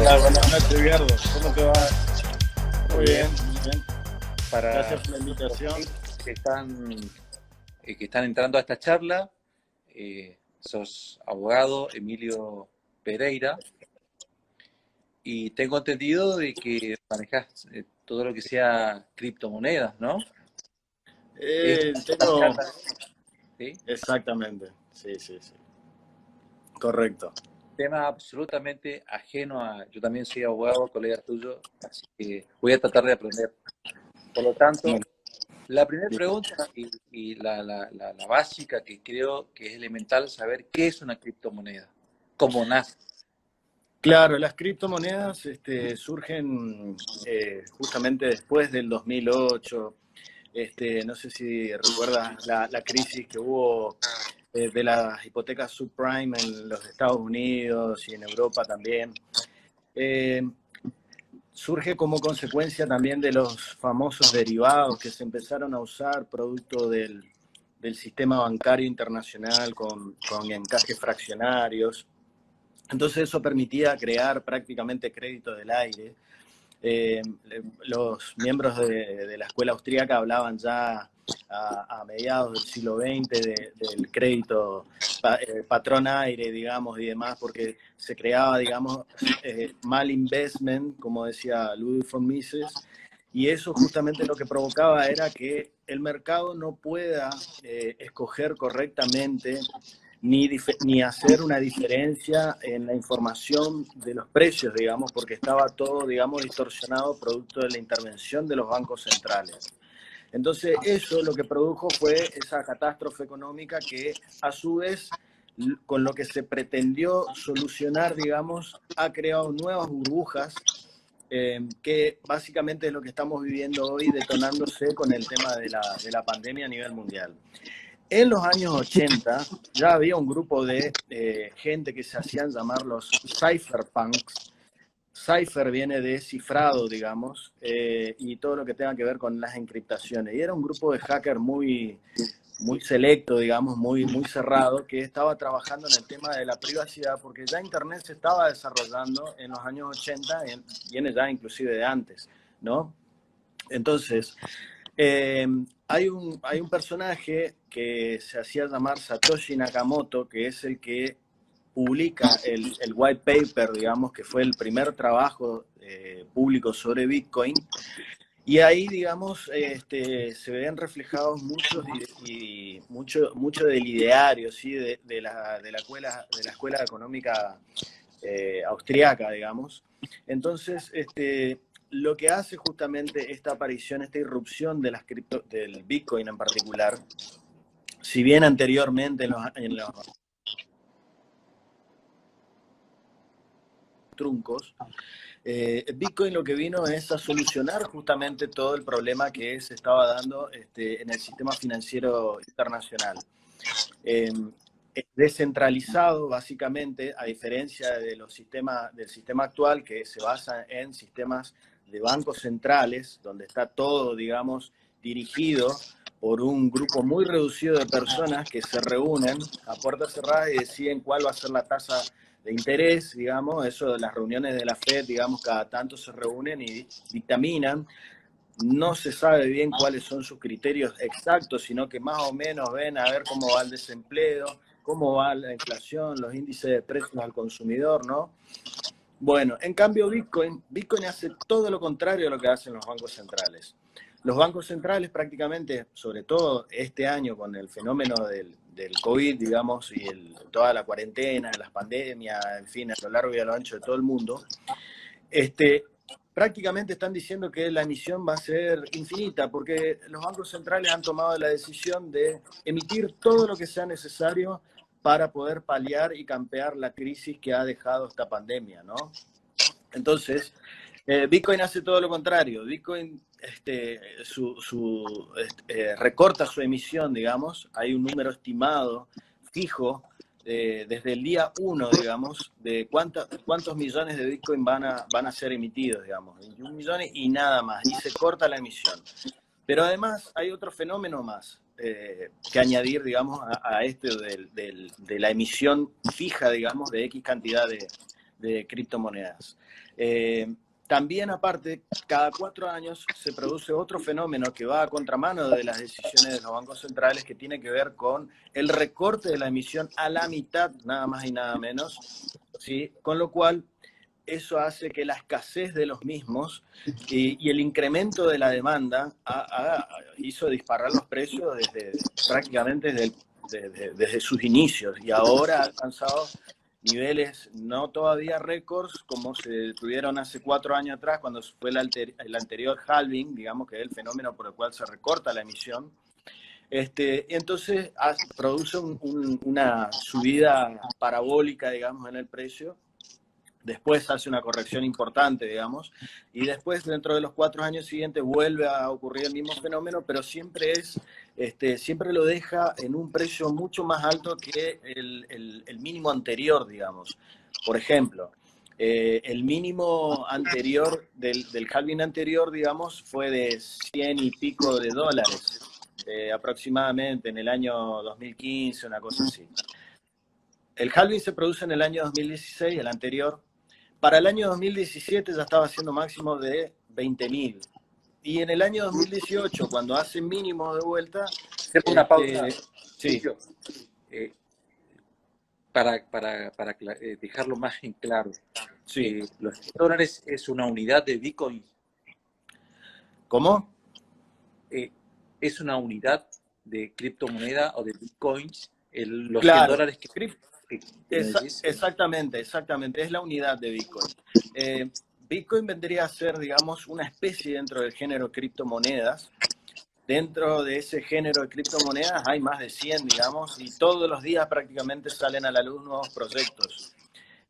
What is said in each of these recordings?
tal? Buenas noches, Edgardo. ¿Cómo te va? Muy Muy bien. bien, muy bien. Para Gracias por la invitación. que están entrando a esta charla, sos abogado Emilio Pereira y tengo entendido de que manejas todo lo que sea criptomonedas, ¿no? Esta Tengo... charla, ¿sí? Exactamente. Sí, sí, sí. Correcto. Tema absolutamente ajeno a... Yo también soy abogado, colega tuyo, así que voy a tratar de aprender. Por lo tanto, Bueno, la primera bien. pregunta y la básica que creo que es elemental saber qué es una criptomoneda, cómo nace. Claro, las criptomonedas surgen justamente después del 2008. No sé si recuerdas la crisis que hubo de las hipotecas subprime en los Estados Unidos y en Europa también. Eh, Surge como consecuencia también de los famosos derivados que se empezaron a usar producto del sistema bancario internacional con encajes fraccionarios. Entonces eso permitía crear prácticamente crédito del aire. Eh, los miembros de la escuela austríaca hablaban ya a mediados del siglo XX del crédito patrón aire, digamos, y demás, porque se creaba, digamos, mal investment, como decía Ludwig von Mises, y eso justamente lo que provocaba era que el mercado no pueda escoger correctamente ni hacer una diferencia en la información de los precios, digamos, porque estaba todo, digamos, distorsionado producto de la intervención de los bancos centrales. Entonces, eso lo que produjo fue esa catástrofe económica que, a su vez, con lo que se pretendió solucionar, digamos, ha creado nuevas burbujas que básicamente es lo que estamos viviendo hoy, detonándose con el tema de la pandemia a nivel mundial. En los años 80 ya había un grupo de gente que se hacían llamar los cypherpunks. Cypher viene de cifrado, digamos, y todo lo que tenga que ver con las encriptaciones. Y era un grupo de hackers muy selecto, digamos, muy cerrado, que estaba trabajando en el tema de la privacidad, porque ya Internet se estaba desarrollando en los años 80, viene ya inclusive de antes, ¿no? Entonces, hay un personaje que se hacía llamar Satoshi Nakamoto, que es el que publica el white paper, digamos, que fue el primer trabajo público sobre Bitcoin. Y ahí, digamos, se ven reflejados mucho del ideario, ¿sí? de la escuela económica austriaca, digamos. Entonces, lo que hace justamente esta aparición, esta irrupción de del Bitcoin en particular, si bien anteriormente en los truncos, Bitcoin lo que vino es a solucionar justamente todo el problema que se estaba dando en el sistema financiero internacional. Descentralizado, básicamente, a diferencia de del sistema actual, que se basa en sistemas de bancos centrales, donde está todo, digamos, dirigido por un grupo muy reducido de personas que se reúnen a puertas cerradas y deciden cuál va a ser la tasa de interés, digamos, eso de las reuniones de la FED, digamos, cada tanto se reúnen y dictaminan. No se sabe bien cuáles son sus criterios exactos, sino que más o menos ven a ver cómo va el desempleo, cómo va la inflación, los índices de precios al consumidor, ¿no? Bueno, en cambio Bitcoin hace todo lo contrario a lo que hacen los bancos centrales. Los bancos centrales prácticamente, sobre todo este año con el fenómeno del COVID, digamos, y toda la cuarentena, las pandemias, en fin, a lo largo y a lo ancho de todo el mundo, prácticamente están diciendo que la emisión va a ser infinita, porque los bancos centrales han tomado la decisión de emitir todo lo que sea necesario para poder paliar y campear la crisis que ha dejado esta pandemia, ¿no? Entonces, Bitcoin hace todo lo contrario. Bitcoin recorta su emisión, digamos. Hay un número estimado, fijo, desde el día 1, digamos, de cuántos millones de Bitcoin van a ser emitidos, digamos. 21 millones y nada más. Y se corta la emisión. Pero además hay otro fenómeno más que añadir, digamos, a de la emisión fija, digamos, de X cantidad de criptomonedas. También, aparte, cada 4 años se produce otro fenómeno que va a contramano de las decisiones de los bancos centrales, que tiene que ver con el recorte de la emisión a la mitad, nada más y nada menos, ¿sí? Con lo cual, eso hace que la escasez de los mismos y el incremento de la demanda hizo disparar los precios prácticamente desde sus inicios, y ahora ha alcanzado niveles no todavía récords como se tuvieron hace 4 años atrás, cuando fue el anterior halving, digamos, que es el fenómeno por el cual se recorta la emisión. Entonces produce una subida parabólica, digamos, en el precio. Después hace una corrección importante, digamos, y después, dentro de los 4 años siguientes, vuelve a ocurrir el mismo fenómeno, pero siempre lo deja en un precio mucho más alto que el mínimo anterior, digamos. Por ejemplo, el mínimo anterior del halving anterior, digamos, fue de 100 y pico de dólares, aproximadamente en el año 2015, una cosa así. El halving se produce en el año 2016, el anterior. Para el año 2017 ya estaba haciendo máximo de 20.000. Y en el año 2018, cuando hace mínimo de vuelta... Hacemos una pausa. Sí. Para dejarlo más en claro. Sí. ¿Los $10 es una unidad de Bitcoin? ¿Cómo? ¿Es una unidad de criptomoneda o de Bitcoins? Los claro. $100 que Exactamente, es la unidad de Bitcoin. Bitcoin vendría a ser, digamos, una especie dentro del género criptomonedas. Dentro de ese género de criptomonedas hay más de 100, digamos, y todos los días prácticamente salen a la luz nuevos proyectos.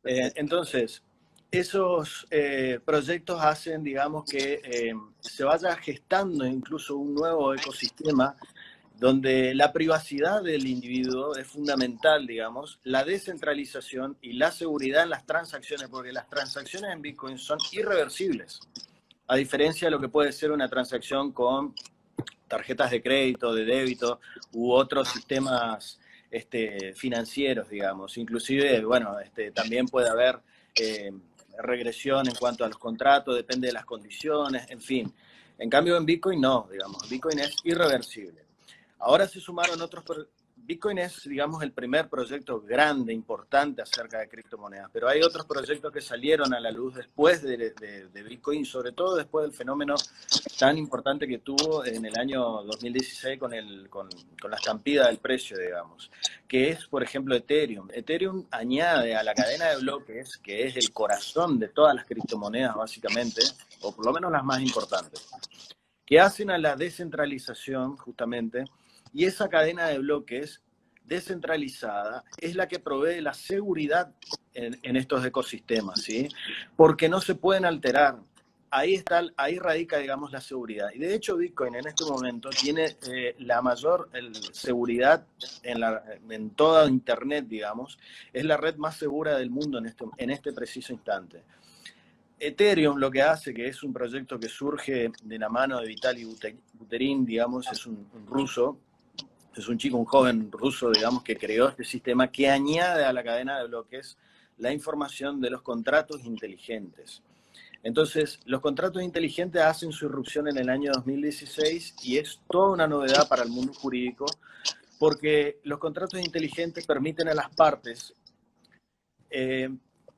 Entonces, esos proyectos hacen, digamos, que se vaya gestando incluso un nuevo ecosistema donde la privacidad del individuo es fundamental, digamos, la descentralización y la seguridad en las transacciones, porque las transacciones en Bitcoin son irreversibles, a diferencia de lo que puede ser una transacción con tarjetas de crédito, de débito u otros sistemas financieros, digamos. Inclusive, bueno, también puede haber regresión en cuanto a los contratos, depende de las condiciones, en fin. En cambio, en Bitcoin no, digamos, Bitcoin es irreversible. Ahora se sumaron otros. Bitcoin es, digamos, el primer proyecto grande, importante acerca de criptomonedas, pero hay otros proyectos que salieron a la luz después de Bitcoin, sobre todo después del fenómeno tan importante que tuvo en el año 2016 con la estampida del precio, digamos, que es, por ejemplo, Ethereum. Ethereum añade a la cadena de bloques, que es el corazón de todas las criptomonedas, básicamente, o por lo menos las más importantes, que hacen a la descentralización, justamente. Y esa cadena de bloques descentralizada es la que provee la seguridad en estos ecosistemas, ¿sí? Porque no se pueden alterar. Ahí radica, digamos, la seguridad. Y de hecho, Bitcoin en este momento tiene la mayor seguridad en toda Internet, digamos. Es la red más segura del mundo en este preciso instante. Ethereum lo que hace, que es un proyecto que surge de la mano de Vitalik Buterin, digamos, es un ruso. Es un joven ruso, digamos, que creó este sistema que añade a la cadena de bloques la información de los contratos inteligentes. Entonces, los contratos inteligentes hacen su irrupción en el año 2016 y es toda una novedad para el mundo jurídico, porque los contratos inteligentes permiten a las partes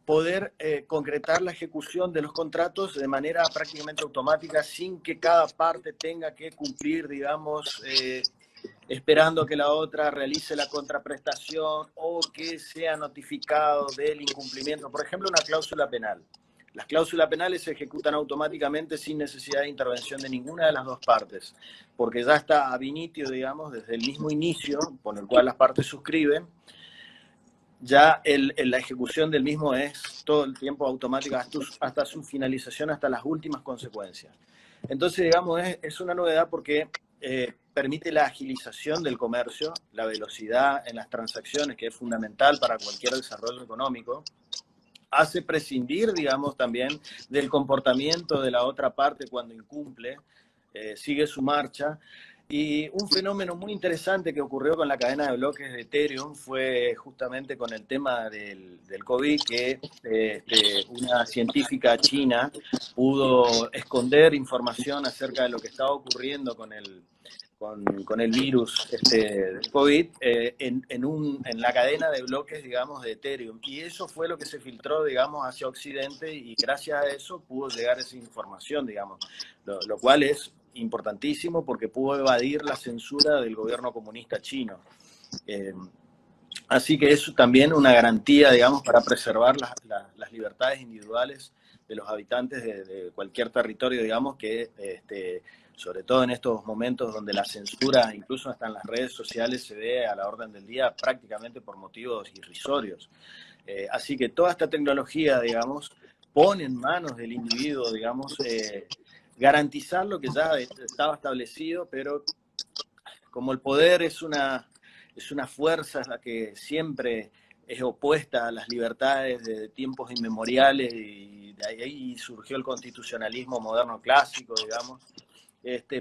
poder concretar la ejecución de los contratos de manera prácticamente automática, sin que cada parte tenga que cumplir, digamos, esperando que la otra realice la contraprestación o que sea notificado del incumplimiento. Por ejemplo, una cláusula penal. Las cláusulas penales se ejecutan automáticamente sin necesidad de intervención de ninguna de las dos partes, porque ya está ab initio, digamos, desde el mismo inicio, por el cual las partes suscriben, ya la ejecución del mismo es todo el tiempo automática hasta su finalización, hasta las últimas consecuencias. Entonces, digamos, es una novedad porque permite la agilización del comercio, la velocidad en las transacciones, que es fundamental para cualquier desarrollo económico. Hace prescindir, digamos, también del comportamiento de la otra parte cuando incumple, sigue su marcha. Y un fenómeno muy interesante que ocurrió con la cadena de bloques de Ethereum fue justamente con el tema del COVID, que una científica china pudo esconder información acerca de lo que estaba ocurriendo con el virus del COVID en la cadena de bloques, digamos, de Ethereum. Y eso fue lo que se filtró, digamos, hacia Occidente y gracias a eso pudo llegar esa información, digamos, lo cual es importantísimo porque pudo evadir la censura del gobierno comunista chino. Eh, Así que eso también una garantía, digamos, para preservar las libertades individuales de los habitantes de cualquier territorio, digamos, que sobre todo en estos momentos donde la censura, incluso hasta en las redes sociales, se ve a la orden del día prácticamente por motivos irrisorios. Así que toda esta tecnología, digamos, pone en manos del individuo, digamos, garantizar lo que ya estaba establecido, pero como el poder es una fuerza que siempre es opuesta a las libertades de tiempos inmemoriales y de ahí surgió el constitucionalismo moderno clásico, digamos,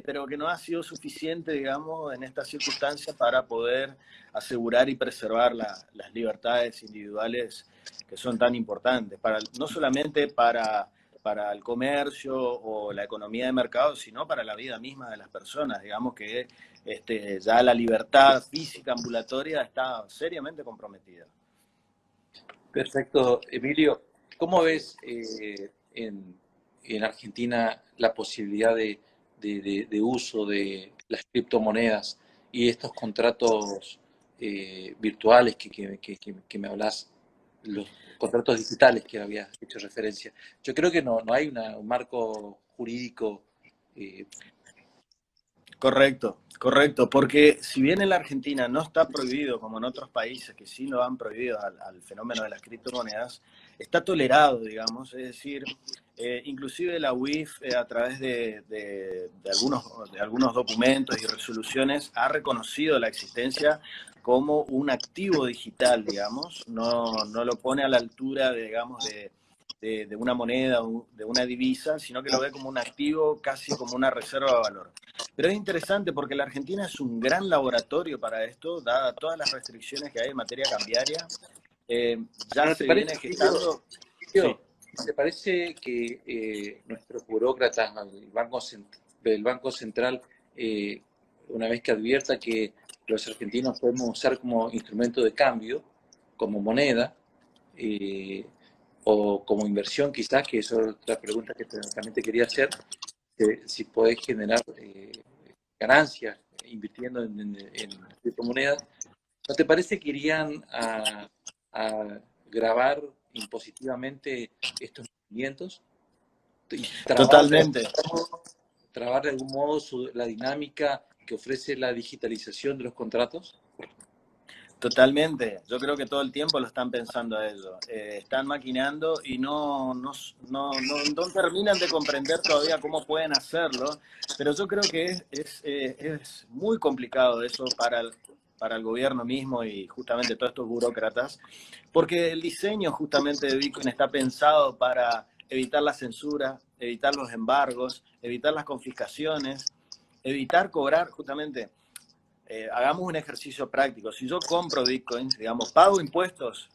pero que no ha sido suficiente, digamos, en estas circunstancias para poder asegurar y preservar las libertades individuales que son tan importantes, no solamente para el comercio o la economía de mercado, sino para la vida misma de las personas. Digamos que ya la libertad física ambulatoria está seriamente comprometida. Perfecto, Emilio. ¿Cómo ves en Argentina la posibilidad de uso de las criptomonedas y estos contratos virtuales que me hablas, los contratos digitales que habías hecho referencia? Yo creo que no hay un marco jurídico. eh, Correcto, correcto, porque si bien en la Argentina no está prohibido como en otros países que sí lo han prohibido al fenómeno de las criptomonedas, está tolerado, digamos, es decir, inclusive la UIF a través de algunos documentos y resoluciones ha reconocido la existencia como un activo digital, digamos, no lo pone a la altura, digamos, de una moneda, de una divisa, sino que lo ve como un activo, casi como una reserva de valor. Pero es interesante porque la Argentina es un gran laboratorio para esto, dadas todas las restricciones que hay en materia cambiaria. Ya ¿No te se parece, viene gestando. Sí, Emilio, ¿te parece que nuestros burócratas del Banco Central, una vez que advierta que los argentinos podemos usar como instrumento de cambio, como moneda, eh, o como inversión quizás, que eso es otra pregunta que también te quería hacer, si podés generar ganancias invirtiendo en criptomonedas, ¿no te parece que irían a grabar impositivamente estos movimientos y totalmente, trabar de algún modo la dinámica que ofrece la digitalización de los contratos? totalmente. Yo creo que todo el tiempo lo están pensando a ello. Están maquinando y no terminan de comprender todavía cómo pueden hacerlo, pero yo creo que es muy complicado eso para el gobierno mismo y justamente todos estos burócratas, porque el diseño justamente de Bitcoin está pensado para evitar la censura, evitar los embargos, evitar las confiscaciones, evitar cobrar justamente. Hagamos un ejercicio práctico. Si yo compro bitcoins, digamos, pago impuestos,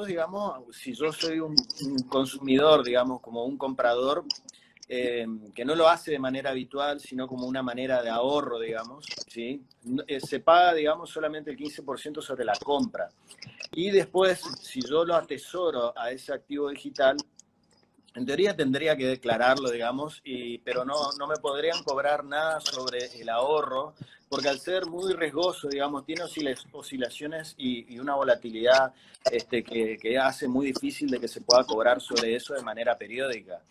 digamos, si yo soy un consumidor, digamos, como un comprador, que no lo hace de manera habitual, sino como una manera de ahorro, digamos, ¿sí? Se paga, digamos, solamente el 15% sobre la compra. Y después, si yo lo atesoro a ese activo digital, en teoría tendría que declararlo, digamos, pero no me podrían cobrar nada sobre el ahorro, porque al ser muy riesgoso, digamos, tiene oscilaciones y una volatilidad que hace muy difícil de que se pueda cobrar sobre eso de manera periódica.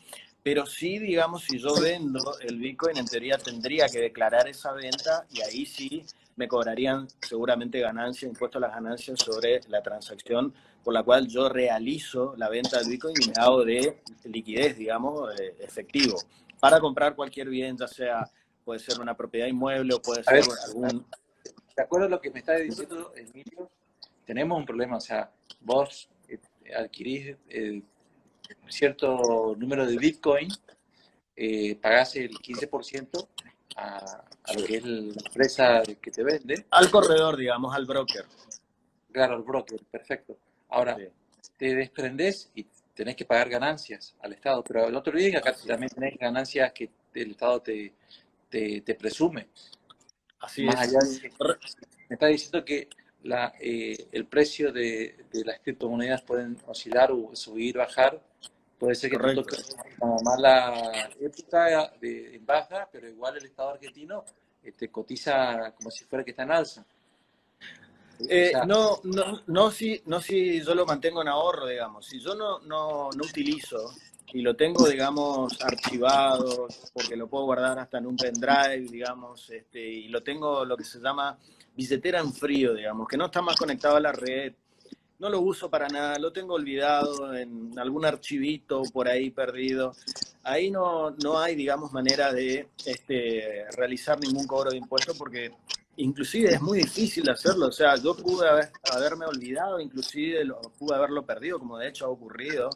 Pero sí, digamos, si yo vendo el Bitcoin, en teoría tendría que declarar esa venta y ahí sí me cobrarían seguramente ganancias, impuesto a las ganancias sobre la transacción por la cual yo realizo la venta del Bitcoin y me hago de liquidez, digamos, efectivo, para comprar cualquier bien, ya sea, puede ser una propiedad inmueble o puede A ser ver, algún. de acuerdo a lo que me está diciendo Emilio, tenemos un problema. O sea, vos adquirís cierto número de Bitcoin, pagás el 15%, a lo que es la empresa que te vende. Al corredor, digamos, al broker. Claro, al broker, perfecto. Ahora, Sí, te desprendés y tenés que pagar ganancias al Estado, pero el otro día acá así es. también tenés ganancias que el Estado te presume. Así Más es. allá de que me está diciendo que el precio de las criptomonedas pueden oscilar o subir, bajar. Puede ser que te Correcto. toque una mala época en baja, pero igual el Estado argentino te cotiza como si fuera que está en alza. O sea, No si yo lo mantengo en ahorro, digamos. Si yo no utilizo y lo tengo, digamos, archivado, porque lo puedo guardar hasta en un pendrive, digamos, y lo tengo lo que se llama billetera en frío, digamos, que no está más conectado a la red, no lo uso para nada, lo tengo olvidado en algún archivito por ahí perdido. Ahí no hay, digamos, manera de realizar ningún cobro de impuestos porque inclusive es muy difícil hacerlo. O sea, yo pude haberme olvidado, inclusive pude haberlo perdido, como de hecho ha ocurrido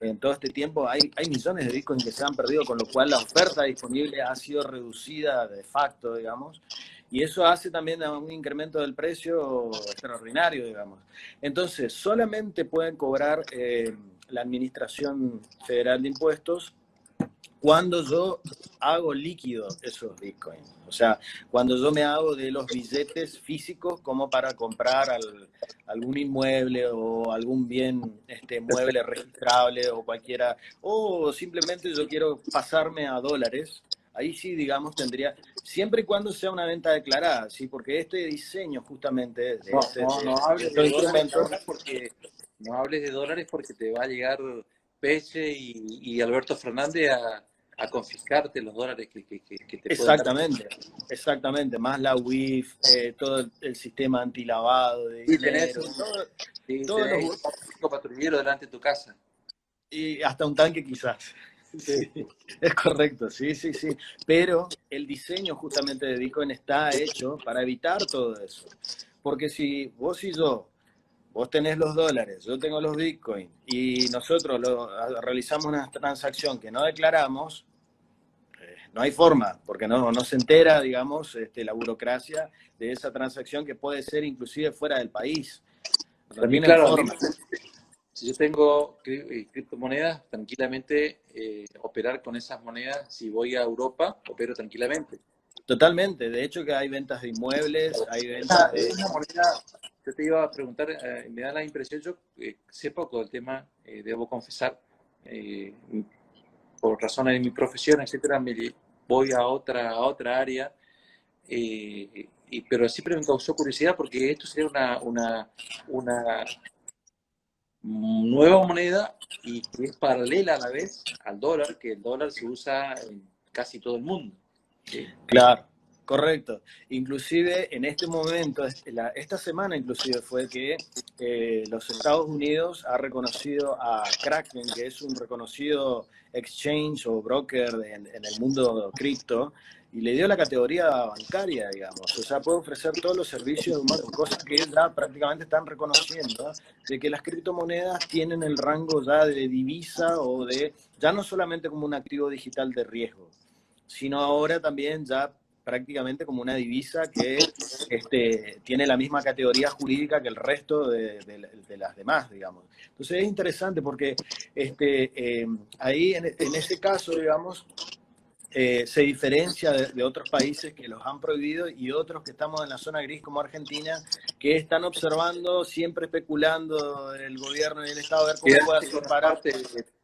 en todo este tiempo. Hay millones de bitcoins que se han perdido, con lo cual la oferta disponible ha sido reducida de facto, digamos. Y eso hace también a un incremento del precio extraordinario, digamos. Entonces, solamente pueden cobrar la Administración Federal de Impuestos cuando yo hago líquido esos bitcoins. O sea, cuando yo me hago de los billetes físicos como para comprar algún inmueble o algún bien mueble registrable o cualquiera, o simplemente yo quiero pasarme a dólares, ahí sí, digamos, tendría, siempre y cuando sea una venta declarada, ¿sí? Porque este diseño justamente no, de no hables estos de dólares instrumentos. ahora porque no hables de dólares porque te va a llegar Peche y Alberto Fernández a confiscarte los dólares que te pueden dar. Exactamente, exactamente, más la WIF, todo el sistema antilavado de Sí, tenés dinero, todos tenés los, un patrullero delante de tu casa. y hasta un tanque quizás. Sí. Sí, es correcto, sí, sí, sí. Pero el diseño justamente de Bitcoin está hecho para evitar todo eso. Porque si vos y yo, vos tenés los dólares, yo tengo los Bitcoin y nosotros realizamos una transacción que no declaramos, no hay forma, porque no se entera, digamos, la burocracia de esa transacción que puede ser inclusive fuera del país. No A mí, tienen claro, a mí, forma. si yo tengo criptomonedas, tranquilamente operar con esas monedas, si voy a Europa, opero tranquilamente. Totalmente. De hecho que hay ventas de inmuebles, hay ventas Es de... una moneda, yo te iba a preguntar, me da la impresión, yo sé poco del tema, debo confesar, eh, por razones de mi profesión, etcétera, me voy a otra área, pero siempre me causó curiosidad porque esto sería una nueva moneda y que es paralela a la vez al dólar, que el dólar se usa en casi todo el mundo. ¿Sí? Claro, correcto. Inclusive en este momento, esta semana inclusive fue que los Estados Unidos ha reconocido a Kraken, que es un reconocido exchange o broker en el mundo cripto, y le dio la categoría bancaria, digamos. O sea, puede ofrecer todos los servicios de un banco, cosa que ya prácticamente están reconociendo, de que las criptomonedas tienen el rango ya de divisa o de, ya no solamente como un activo digital de riesgo, sino ahora también ya prácticamente como una divisa que tiene la misma categoría jurídica que el resto de las demás, digamos. Entonces es interesante porque ahí en ese caso, digamos, se diferencia de otros países que los han prohibido y otros que estamos en la zona gris como Argentina, que están observando, siempre especulando el gobierno y el Estado a ver cómo puede Quedaste hacer con la para... parte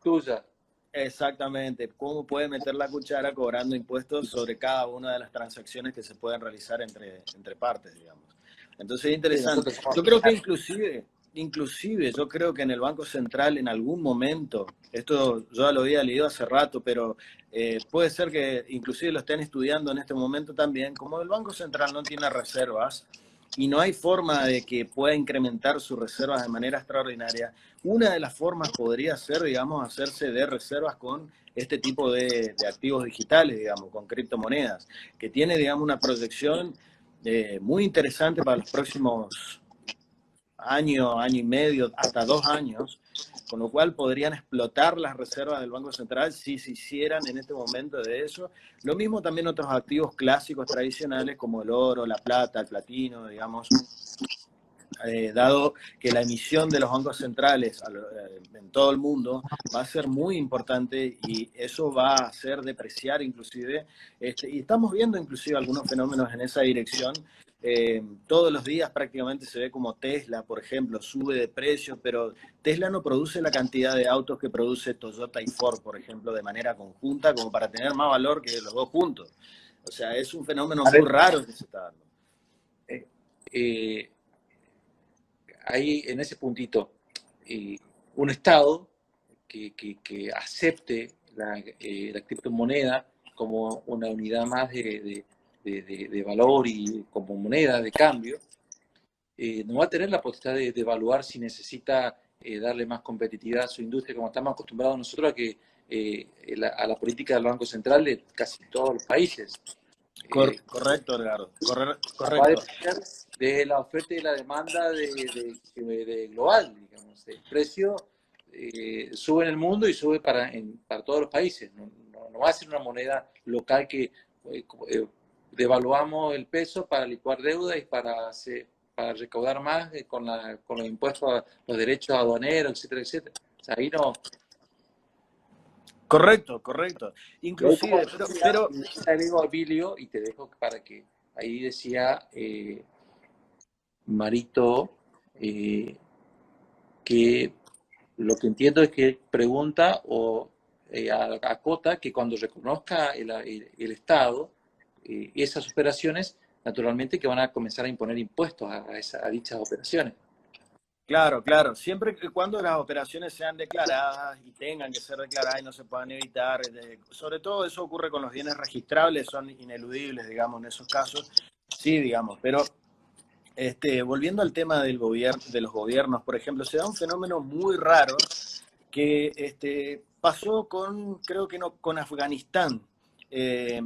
tuya. Exactamente, cómo puede meter la cuchara cobrando impuestos sobre cada una de las transacciones que se pueden realizar entre partes, digamos. Entonces es Sí, interesante. nosotros somos Yo creo que inclusive, yo creo que en el Banco Central en algún momento, esto yo ya lo había leído hace rato, pero puede ser que inclusive lo estén estudiando en este momento también, como el Banco Central no tiene reservas y no hay forma de que pueda incrementar sus reservas de manera extraordinaria, una de las formas podría ser, digamos, hacerse de reservas con este tipo de activos digitales, digamos, con criptomonedas, que tiene, digamos, una proyección muy interesante para los próximos año, año y medio, hasta 2 años, con lo cual podrían explotar las reservas del Banco Central si se hicieran en este momento de eso. Lo mismo también otros activos clásicos tradicionales como el oro, la plata, el platino, digamos, dado que la emisión de los bancos centrales en todo el mundo va a ser muy importante y eso va a hacer depreciar inclusive, y estamos viendo inclusive algunos fenómenos en esa dirección. Todos los días prácticamente se ve como Tesla, por ejemplo, sube de precio, pero Tesla no produce la cantidad de autos que produce Toyota y Ford, por ejemplo, de manera conjunta, como para tener más valor que los dos juntos. O sea, es un fenómeno A muy ver, raro que se está dando. eh, hay en ese puntito un Estado que acepte la criptomoneda como una unidad más de valor y como moneda de cambio, no va a tener la potestad de evaluar si necesita darle más competitividad a su industria, como estamos acostumbrados nosotros a que a la política del Banco Central de casi todos los países. Correcto, Edgardo. Va a Correcto. depender de la oferta y la demanda de global, digamos. El precio sube en el mundo y sube para todos los países. No va a ser una moneda local que devaluamos el peso para licuar deuda y para recaudar más con los impuestos a los derechos aduaneros, etcétera, etcétera. O sea, ahí no. Correcto, correcto. Y ahí como Inclusive, decía, pero te agrego a Bilio y te dejo para que ahí decía Marito que lo que entiendo es que pregunta o acota que cuando reconozca el Estado esas operaciones, naturalmente que van a comenzar a imponer impuestos a dichas operaciones. claro, claro, siempre que cuando las operaciones sean declaradas y tengan que ser declaradas y no se puedan evitar, sobre todo eso ocurre con los bienes registrables, son ineludibles, digamos, en esos casos, sí, digamos, pero volviendo al tema del gobierno, de los gobiernos, por ejemplo, se da un fenómeno muy raro que pasó con, creo que no, con Afganistán. Eh,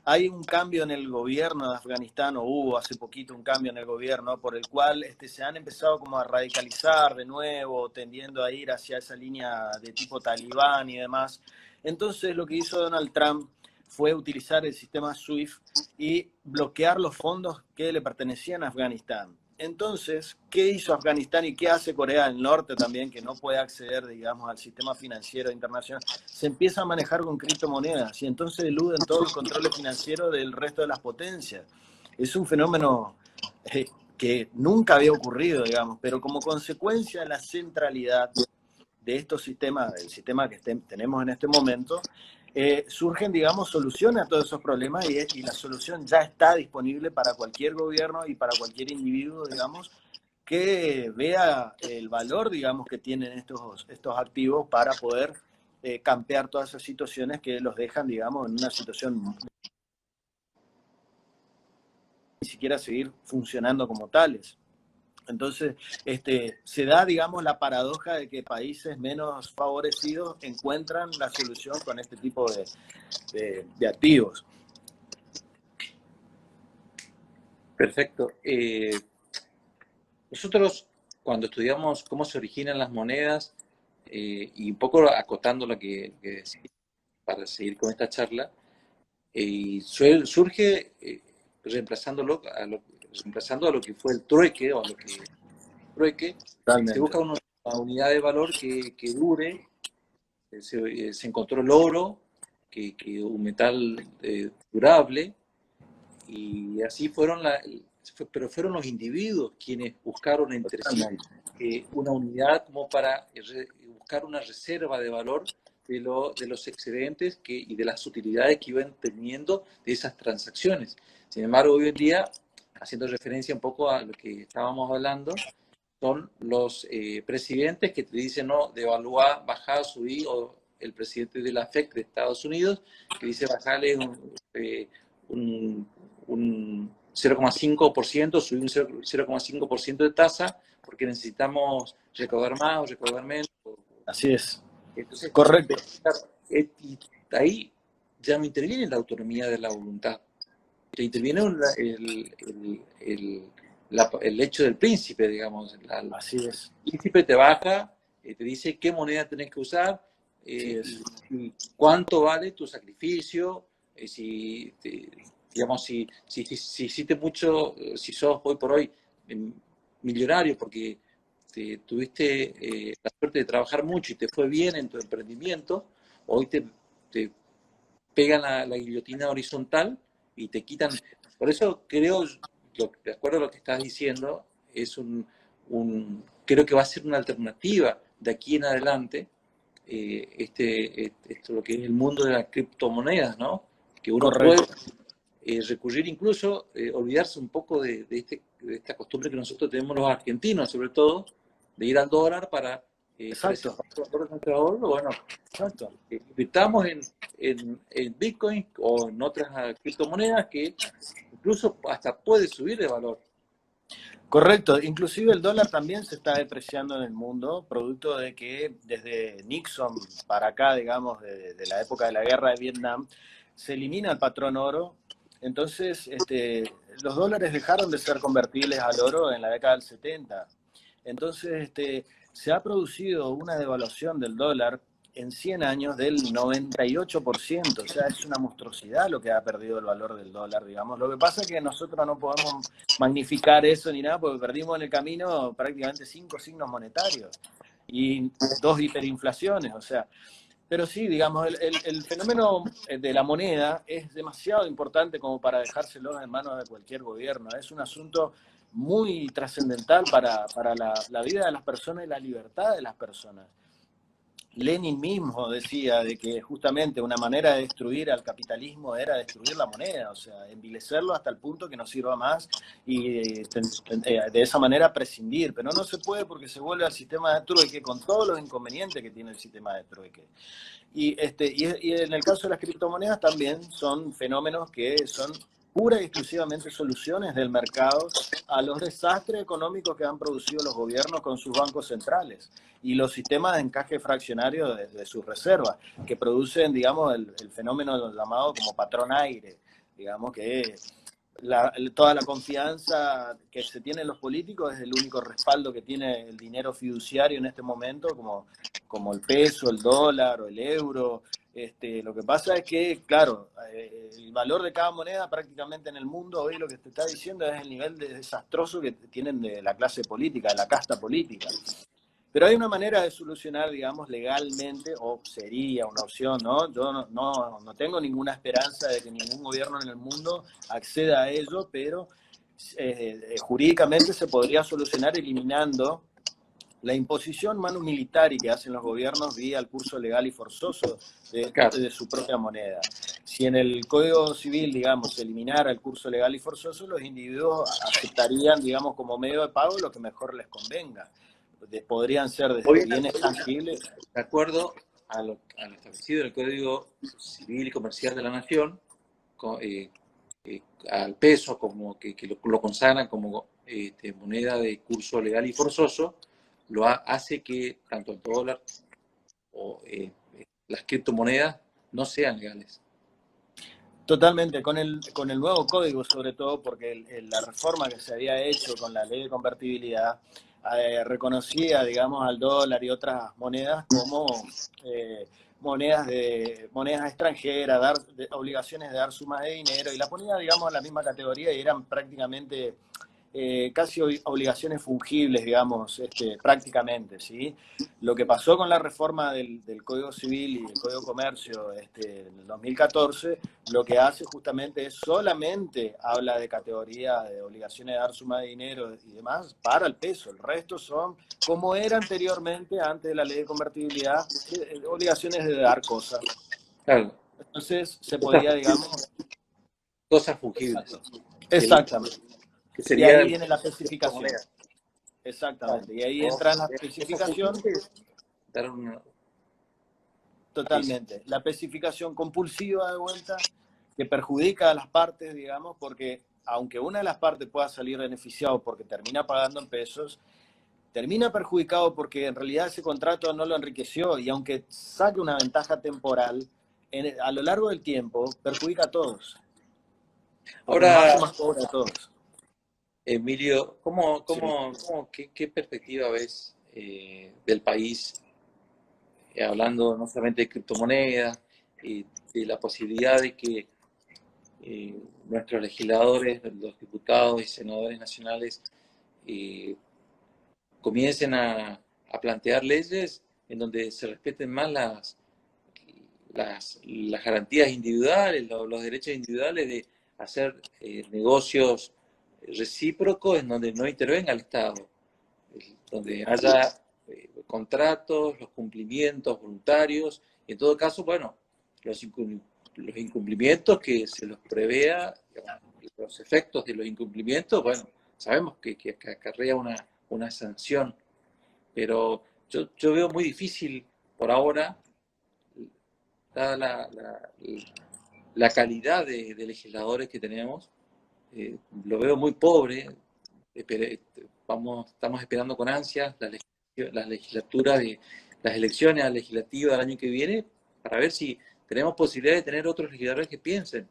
Hay un cambio en el gobierno de Afganistán, o hubo hace poquito un cambio en el gobierno, por el cual se han empezado como a radicalizar de nuevo, tendiendo a ir hacia esa línea de tipo talibán y demás. Entonces lo que hizo Donald Trump fue utilizar el sistema SWIFT y bloquear los fondos que le pertenecían a Afganistán. Entonces, ¿qué hizo Afganistán y qué hace Corea del Norte también, que no puede acceder, digamos, al sistema financiero internacional? Se empieza a manejar con criptomonedas y entonces eluden todos los controles financieros del resto de las potencias. Es un fenómeno que nunca había ocurrido, digamos, pero como consecuencia de la centralidad de estos sistemas, del sistema que tenemos en este momento, surgen, digamos, soluciones a todos esos problemas y la solución ya está disponible para cualquier gobierno y para cualquier individuo, digamos, que vea el valor, digamos, que tienen estos activos para poder campear todas esas situaciones que los dejan, digamos, en una situación ni siquiera seguir funcionando como tales. Entonces, se da, digamos, la paradoja de que países menos favorecidos encuentran la solución con este tipo de activos. Perfecto. Nosotros, cuando estudiamos cómo se originan las monedas, y un poco acotando lo que decía, para seguir con esta charla, surge reemplazando a lo que fue el trueque, o a lo que trueque, se Totalmente. busca una unidad de valor que dure. Se encontró el oro, un metal durable, y así pero fueron los individuos quienes buscaron entre sí una unidad como para buscar una reserva de valor de los excedentes y de las utilidades que iban teniendo de esas transacciones. Sin embargo, hoy en día, haciendo referencia un poco a lo que estábamos hablando, son los presidentes que te dicen, no, devalúa, bajar, subir, o el presidente de la FED de Estados Unidos, que dice bajarle un 0,5%, subir un 0,5% de tasa, porque necesitamos recaudar más o recaudar menos. Así es. Entonces, Correcto. y ahí ya no interviene la autonomía de la voluntad, ya interviene el hecho del príncipe, digamos. Así es. El príncipe te baja, te dice qué moneda tenés que usar, y cuánto vale tu sacrificio, digamos, si hiciste mucho, si sos hoy por hoy millonario porque tuviste la suerte de trabajar mucho y te fue bien en tu emprendimiento, hoy te pegan la guillotina horizontal y te quitan. Por eso creo, de acuerdo a lo que estás diciendo, creo que va a ser una alternativa de aquí en adelante, esto lo que es el mundo de las criptomonedas, ¿no? Que uno puede Correcto. recurrir incluso, olvidarse un poco de esta costumbre que nosotros tenemos los argentinos, sobre todo, de ir al dólar para Exacto. preservar los valores de nuestro ahorro. Bueno, Exacto. invirtamos en Bitcoin o en otras criptomonedas que incluso hasta puede subir de valor. Correcto, inclusive el dólar también se está depreciando en el mundo, producto de que desde Nixon para acá, digamos, de la época de la guerra de Vietnam, se elimina el patrón oro. Entonces, los dólares dejaron de ser convertibles al oro en la década del 70. Entonces, se ha producido una devaluación del dólar en 100 años del 98%, o sea, es una monstruosidad lo que ha perdido el valor del dólar, digamos. Lo que pasa es que nosotros no podemos magnificar eso ni nada, porque perdimos en el camino prácticamente 5 signos monetarios y 2 hiperinflaciones, o sea. Pero sí, digamos, el fenómeno de la moneda es demasiado importante como para dejárselo en manos de cualquier gobierno. Es un asunto muy trascendental para la vida de las personas y la libertad de las personas. Lenin mismo decía de que justamente una manera de destruir al capitalismo era destruir la moneda, o sea, envilecerlo hasta el punto que no sirva más y de esa manera prescindir, pero no se puede porque se vuelve al sistema de trueque con todos los inconvenientes que tiene el sistema de trueque. Y en el caso de las criptomonedas también son fenómenos que son pura y exclusivamente soluciones del mercado a los desastres económicos que han producido los gobiernos con sus bancos centrales y los sistemas de encaje fraccionario de sus reservas, que producen, digamos, el fenómeno llamado como patrón aire, digamos que toda la confianza que se tiene en los políticos es el único respaldo que tiene el dinero fiduciario en este momento, como el peso, el dólar o el euro. Lo que pasa es que, claro, el valor de cada moneda prácticamente en el mundo, hoy lo que te está diciendo es el nivel desastroso que tienen de la clase política, de la casta política. Pero hay una manera de solucionar, digamos, legalmente, o sería una opción, ¿no? Yo no tengo ninguna esperanza de que ningún gobierno en el mundo acceda a ello, pero jurídicamente se podría solucionar eliminando la imposición manu militari que hacen los gobiernos vía el curso legal y forzoso de su propia moneda. Si en el Código Civil, digamos, se eliminara el curso legal y forzoso, los individuos aceptarían, digamos, como medio de pago lo que mejor les convenga. Podrían ser desde bienes tangibles. De acuerdo a lo establecido en el Código Civil y Comercial de la Nación, al peso como que lo consagran como moneda de curso legal y forzoso, hace que tanto el dólar o las criptomonedas no sean legales. Totalmente, con el nuevo código sobre todo, porque la reforma que se había hecho con la ley de convertibilidad reconocía, digamos, al dólar y otras monedas como monedas extranjeras, obligaciones de dar sumas de dinero, y la ponía, digamos, en la misma categoría y eran prácticamente casi obligaciones fungibles, digamos, prácticamente, ¿sí? Lo que pasó con la reforma del Código Civil y del Código de Comercio en el 2014, lo que hace justamente es solamente habla de categoría de obligaciones de dar suma de dinero y demás para el peso. El resto son, como era anteriormente, antes de la ley de convertibilidad, obligaciones de dar cosas. Claro. Entonces se podía, digamos... Cosas fungibles. Exactamente. Que sería, y ahí viene la especificación. Exactamente. Y ahí entra la especificación. Totalmente. La especificación compulsiva de vuelta que perjudica a las partes, digamos, porque aunque una de las partes pueda salir beneficiado porque termina pagando en pesos, termina perjudicado porque en realidad ese contrato no lo enriqueció y aunque saque una ventaja temporal, a lo largo del tiempo perjudica a todos. Porque ahora, nos hace más pobres a todos. Emilio, Sí. qué perspectiva ves del país, hablando no solamente de criptomonedas, de la posibilidad de que nuestros legisladores, los diputados y senadores nacionales, eh, comiencen a plantear leyes en donde se respeten más las garantías individuales, los derechos individuales de hacer negocios recíprocos en donde no intervenga el Estado, donde haya contratos, los cumplimientos voluntarios, y en todo caso, bueno, los incumplimientos que se los prevea, digamos, los efectos de los incumplimientos, bueno, sabemos que acarrea una sanción, pero yo veo muy difícil por ahora, dada la calidad de legisladores que tenemos, lo veo muy pobre. Estamos esperando con ansias la legislatura de las elecciones legislativas del año que viene para ver si tenemos posibilidad de tener otros legisladores que piensen.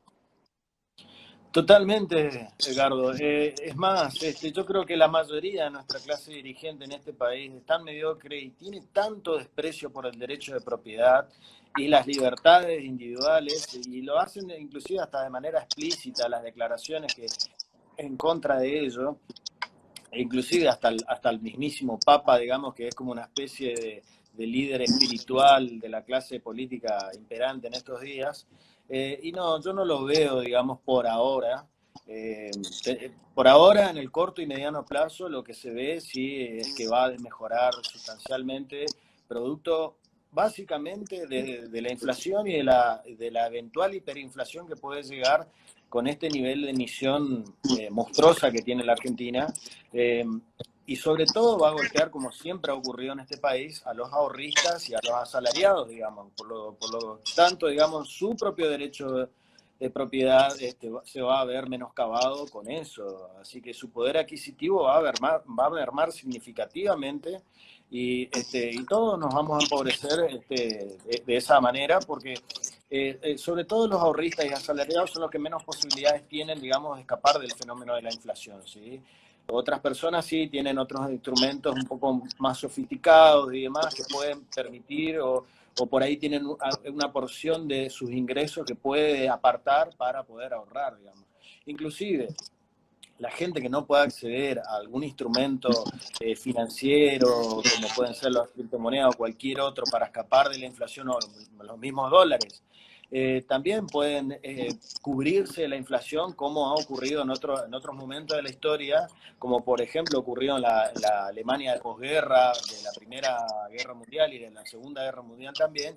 Totalmente, Edgardo. Es más, yo creo que la mayoría de nuestra clase dirigente en este país es tan mediocre y tiene tanto desprecio por el derecho de propiedad y las libertades individuales, y lo hacen inclusive hasta de manera explícita las declaraciones que en contra de ello, e inclusive hasta el mismísimo Papa, digamos, que es como una especie de líder espiritual de la clase política imperante en estos días. Y no, yo no lo veo, digamos, por ahora. Por ahora, en el corto y mediano plazo, lo que se ve sí es que va a mejorar sustancialmente, producto básicamente de la inflación y de la eventual hiperinflación que puede llegar con este nivel de emisión monstruosa que tiene la Argentina. Eh, y sobre todo va a golpear, como siempre ha ocurrido en este país, a los ahorristas y a los asalariados, digamos. Por lo tanto, digamos, su propio derecho de propiedad se va a ver menoscabado con eso. Así que su poder adquisitivo va a mermar significativamente y todos nos vamos a empobrecer de esa manera porque sobre todo los ahorristas y asalariados son los que menos posibilidades tienen, digamos, de escapar del fenómeno de la inflación, ¿sí? Otras personas sí tienen otros instrumentos un poco más sofisticados y demás que pueden permitir o por ahí tienen una porción de sus ingresos que puede apartar para poder ahorrar, digamos. Inclusive, la gente que no pueda acceder a algún instrumento financiero, como pueden ser las criptomonedas o cualquier otro, para escapar de la inflación o los mismos dólares, también pueden cubrirse de la inflación como ha ocurrido en otros momentos de la historia, como por ejemplo ocurrió en la Alemania de posguerra, de la Primera Guerra Mundial y de la Segunda Guerra Mundial también,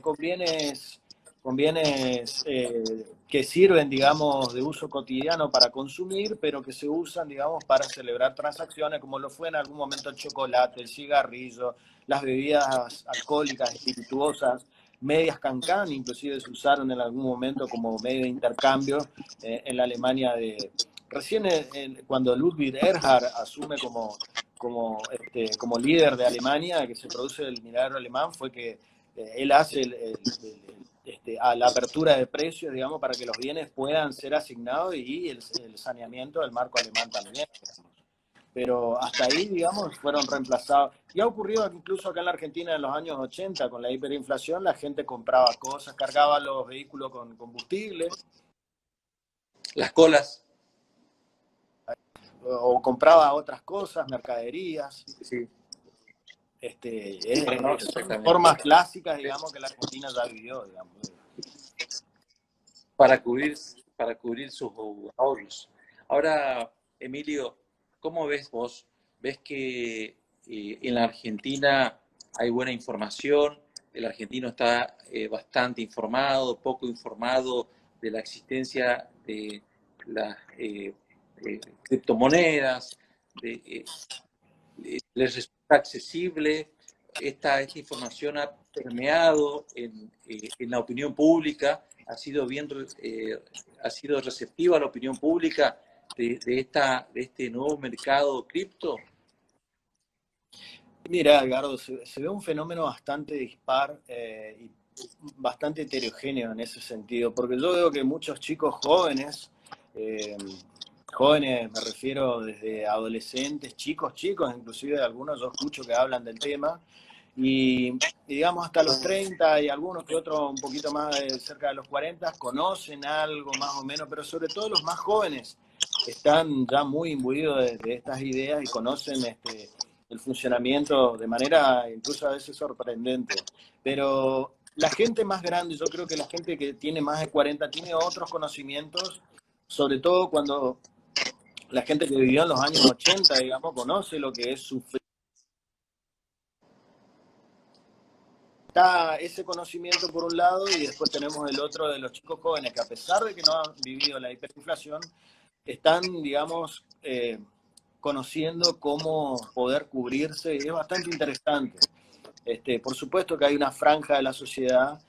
con bienes que sirven, digamos, de uso cotidiano para consumir, pero que se usan, digamos, para celebrar transacciones, como lo fue en algún momento el chocolate, el cigarrillo, las bebidas alcohólicas, espirituosas, medias cancán, inclusive se usaron en algún momento como medio de intercambio en la Alemania de... Recién cuando Ludwig Erhard asume como líder de Alemania, que se produce el milagro alemán, fue que él hace a la apertura de precios, digamos, para que los bienes puedan ser asignados y el saneamiento del marco alemán también. Digamos. Pero hasta ahí, digamos, fueron reemplazados. Y ha ocurrido incluso acá en la Argentina en los años 80, con la hiperinflación, la gente compraba cosas, cargaba los vehículos con combustible. Las colas. O compraba otras cosas, mercaderías. Sí, Son exactamente. formas clásicas, digamos, que la Argentina ya vivió, digamos. Para cubrir, para cubrir sus ahorros. Ahora, Emilio, ¿cómo ves vos? ¿Ves que en la Argentina hay buena información? El argentino está bastante informado, poco informado de la existencia de las criptomonedas, les resulta accesible, esta información ha permeado en la opinión pública, ha sido receptiva a la opinión pública de este nuevo mercado cripto. Mira, Edgardo, se ve un fenómeno bastante dispar y bastante heterogéneo en ese sentido, porque yo veo que muchos chicos jóvenes, eh, jóvenes, me refiero desde adolescentes, chicos, inclusive algunos yo escucho que hablan del tema, y digamos hasta los 30 y algunos que otros un poquito más cerca de los 40 conocen algo más o menos, pero sobre todo los más jóvenes están ya muy imbuidos de estas ideas y conocen el funcionamiento de manera incluso a veces sorprendente. Pero la gente más grande, yo creo que la gente que tiene más de 40 tiene otros conocimientos, sobre todo cuando la gente que vivió en los años 80, digamos, conoce lo que es sufrir. Está ese conocimiento por un lado y después tenemos el otro de los chicos jóvenes que a pesar de que no han vivido la hiperinflación, están, digamos, conociendo cómo poder cubrirse y es bastante interesante. Por supuesto que hay una franja de la sociedad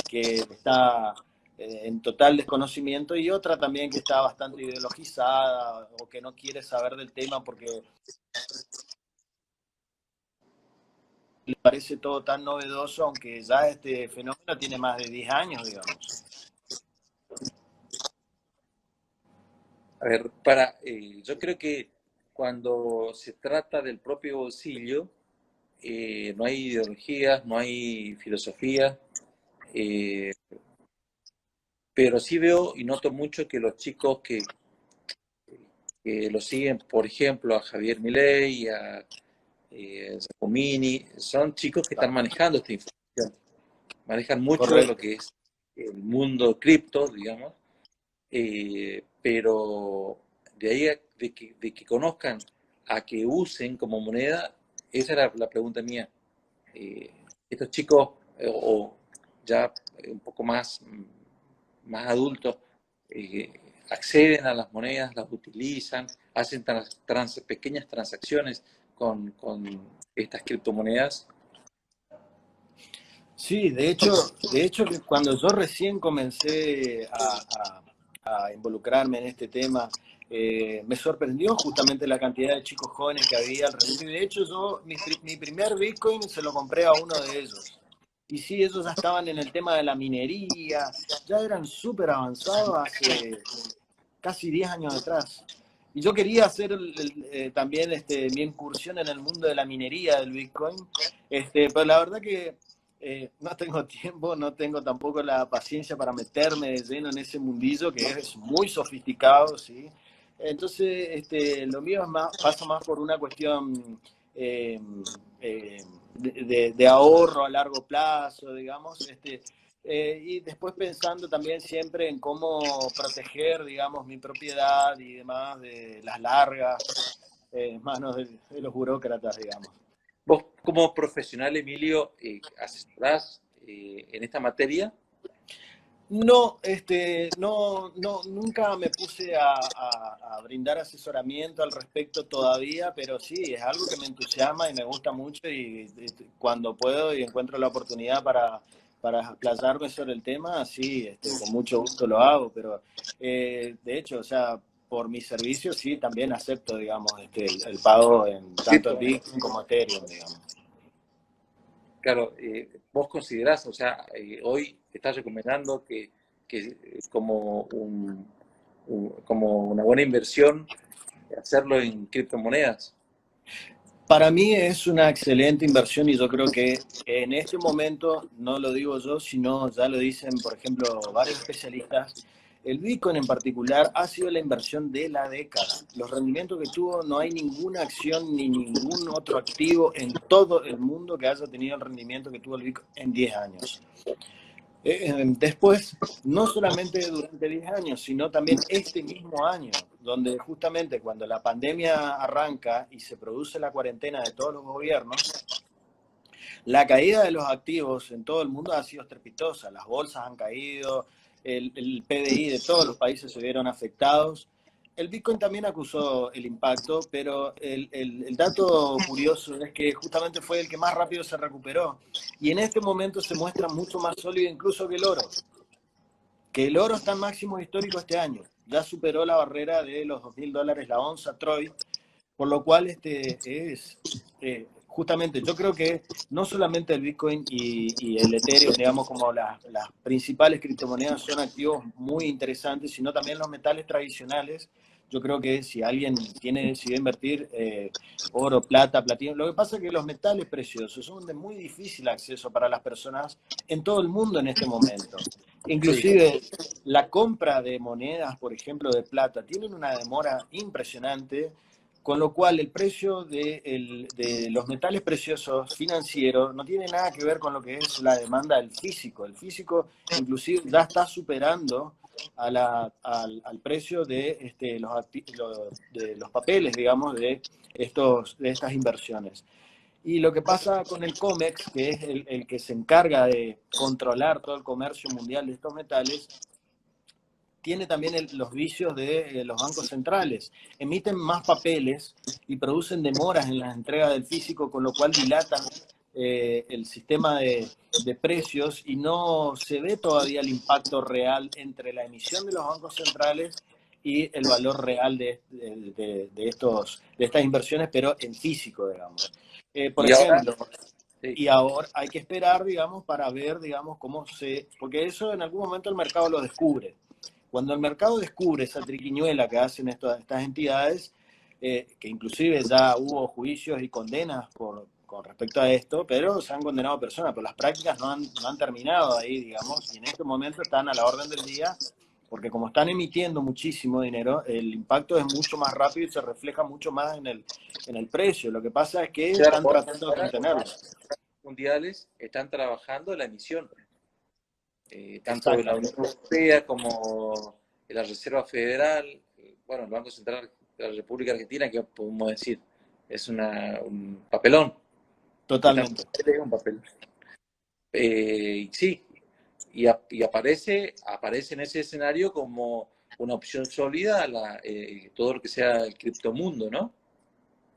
que está en total desconocimiento y otra también que está bastante ideologizada o que no quiere saber del tema porque le parece todo tan novedoso, aunque ya este fenómeno tiene más de 10 años, digamos. A ver, yo creo que cuando se trata del propio bolsillo, no hay ideologías, no hay filosofía, pero sí veo y noto mucho que los chicos que lo siguen, por ejemplo, a Javier Milei y a Giacomini, son chicos que están manejando esta información, manejan mucho de lo Correcto. que es el mundo cripto, digamos, pero de ahí de que conozcan a que usen como moneda, esa era la pregunta mía. Eh, Estos chicos, o ya un poco más adultos, eh, acceden a las monedas, las utilizan, hacen pequeñas transacciones con estas criptomonedas. Sí, de hecho que cuando yo recién comencé a involucrarme en este tema, me sorprendió justamente la cantidad de chicos jóvenes que había alrededor. Y de hecho yo, mi primer Bitcoin se lo compré a uno de ellos. Y sí, ellos ya estaban en el tema de la minería, ya eran súper avanzados hace casi 10 años atrás. Y yo quería hacer también mi incursión en el mundo de la minería del Bitcoin, pero la verdad que no tengo tiempo, no tengo tampoco la paciencia para meterme de lleno en ese mundillo que es muy sofisticado, ¿sí? Entonces, lo mío es más, pasa más por una cuestión eh, de ahorro a largo plazo, digamos, y después pensando también siempre en cómo proteger, digamos, mi propiedad y demás de las largas manos de los burócratas, digamos. Vos como profesional, Emilio, asesorás en esta materia. No, no, nunca me puse a brindar asesoramiento al respecto todavía, pero sí, es algo que me entusiasma y me gusta mucho y cuando puedo y encuentro la oportunidad para explayarme sobre el tema, sí, con mucho gusto lo hago, pero de hecho, o sea, por mis servicios sí, también acepto, digamos, el pago en tanto en Bitcoin como Ethereum, digamos. Claro, vos considerás, o sea, hoy estás recomendando que como, como una buena inversión hacerlo en criptomonedas. Para mí es una excelente inversión y yo creo que en este momento, no lo digo yo, sino ya lo dicen, por ejemplo, varios especialistas, el Bitcoin en particular ha sido la inversión de la década. Los rendimientos que tuvo, no hay ninguna acción ni ningún otro activo en todo el mundo que haya tenido el rendimiento que tuvo el Bitcoin en 10 años. Después, no solamente durante 10 años, sino también este mismo año, donde justamente cuando la pandemia arranca y se produce la cuarentena de todos los gobiernos, la caída de los activos en todo el mundo ha sido estrepitosa. Las bolsas han caído, el PDI de todos los países se vieron afectados. El Bitcoin también acusó el impacto, pero el dato curioso es que justamente fue el que más rápido se recuperó. Y en este momento se muestra mucho más sólido incluso que el oro está en máximo histórico este año. Ya superó la barrera de los $2.000 la onza Troy, por lo cual justamente, yo creo que no solamente el Bitcoin y el Ethereum, digamos, como las principales criptomonedas son activos muy interesantes, sino también los metales tradicionales. Yo creo que si alguien tiene decidido invertir oro, plata, platino, lo que pasa es que los metales preciosos son de muy difícil acceso para las personas en todo el mundo en este momento. Sí. Inclusive la compra de monedas, por ejemplo, de plata, tienen una demora impresionante, con lo cual el precio de los metales preciosos financieros no tiene nada que ver con lo que es la demanda del físico. El físico inclusive ya está superando al precio de, de los papeles, digamos, de estas inversiones. Y lo que pasa con el COMEX, que es el que se encarga de controlar todo el comercio mundial de estos metales, tiene también los vicios de los bancos centrales. Emiten más papeles y producen demoras en las entregas del físico, con lo cual dilatan el sistema de precios y no se ve todavía el impacto real entre la emisión de los bancos centrales y el valor real de estas inversiones, pero en físico, digamos. Por Y ahora, ejemplo, sí, y ahora hay que esperar, digamos, para ver, digamos, porque eso en algún momento el mercado lo descubre. Cuando el mercado descubre esa triquiñuela que hacen estas entidades, que inclusive ya hubo juicios y condenas con respecto a esto, pero se han condenado personas, pero las prácticas no han terminado ahí, digamos, y en este momento están a la orden del día, porque como están emitiendo muchísimo dinero, el impacto es mucho más rápido y se refleja mucho más en el precio. Lo que pasa es que claro, están tratando de ahora contenerlo. mundiales están trabajando la emisión, tanto la Unión Exactamente. Europea como la Reserva Federal, bueno, el Banco Central de la República Argentina, que podemos decir es un papelón, que Totalmente. también es un papel. Sí, y aparece en ese escenario como una opción sólida todo lo que sea el criptomundo, ¿no?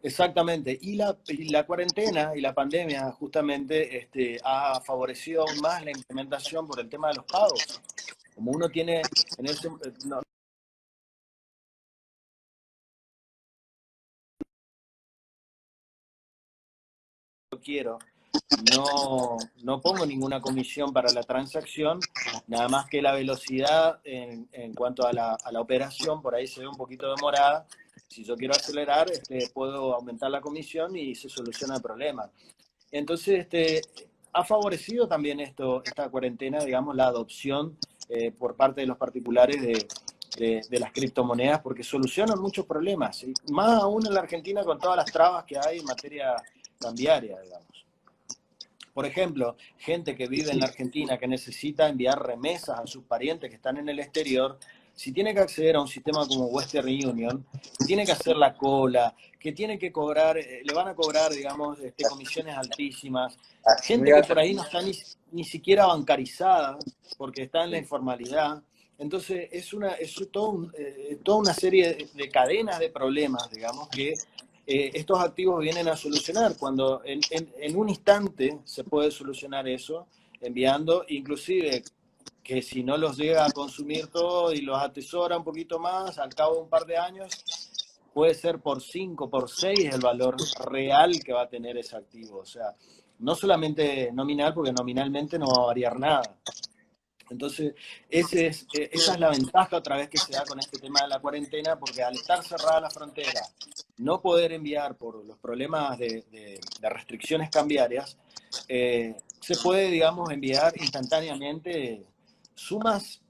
Exactamente. Y la cuarentena y la pandemia justamente ha favorecido aún más la implementación por el tema de los pagos. Como uno tiene en ese, no, lo quiero, no pongo ninguna comisión para la transacción, nada más que la velocidad en cuanto a la operación, por ahí se ve un poquito demorada. Si yo quiero acelerar, puedo aumentar la comisión y se soluciona el problema. Entonces, ha favorecido también esta cuarentena, digamos, la adopción por parte de los particulares de las criptomonedas, porque solucionan muchos problemas, y más aún en la Argentina con todas las trabas que hay en materia cambiaria, digamos. Por ejemplo, gente que vive en la Argentina que necesita enviar remesas a sus parientes que están en el exterior, si tiene que acceder a un sistema como Western Union, que tiene que hacer la cola, que tiene que cobrar, le van a cobrar, digamos, comisiones altísimas, Muy gente que alta. por ahí no está ni siquiera bancarizada porque está en la Sí. informalidad. Entonces, toda una serie de cadenas de problemas, digamos, que estos activos vienen a solucionar. Cuando en un instante se puede solucionar eso, enviando, inclusive que si no los llega a consumir todo y los atesora un poquito más, al cabo de un par de años, puede ser por 5, por 6 el valor real que va a tener ese activo. O sea, no solamente nominal, porque nominalmente no va a variar nada. Entonces, esa es la ventaja otra vez que se da con este tema de la cuarentena, porque al estar cerrada la frontera, no poder enviar por los problemas de restricciones cambiarias, se puede, digamos, enviar instantáneamente sumas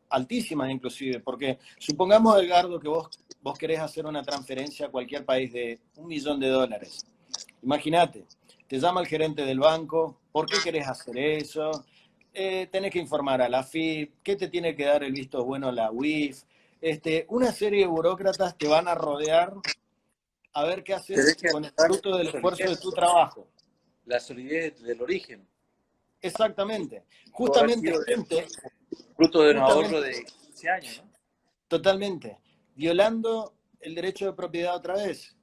altísimas inclusive, porque supongamos, Edgardo, que vos querés hacer una transferencia a cualquier país de $1.000.000. Imagínate, te llama el gerente del banco, ¿por qué querés hacer eso? Tenés que informar a la FIP, ¿qué te tiene que dar el visto bueno a la UIF? Una serie de burócratas te van a rodear a ver qué haces Tenés que con el dar fruto del esfuerzo de solidez, tu trabajo. la solidez del origen, Exactamente. pudo haber Justamente sido gente, fruto de un ahorro justamente, de 15 años, ¿no? totalmente, violando el derecho de propiedad otra vez,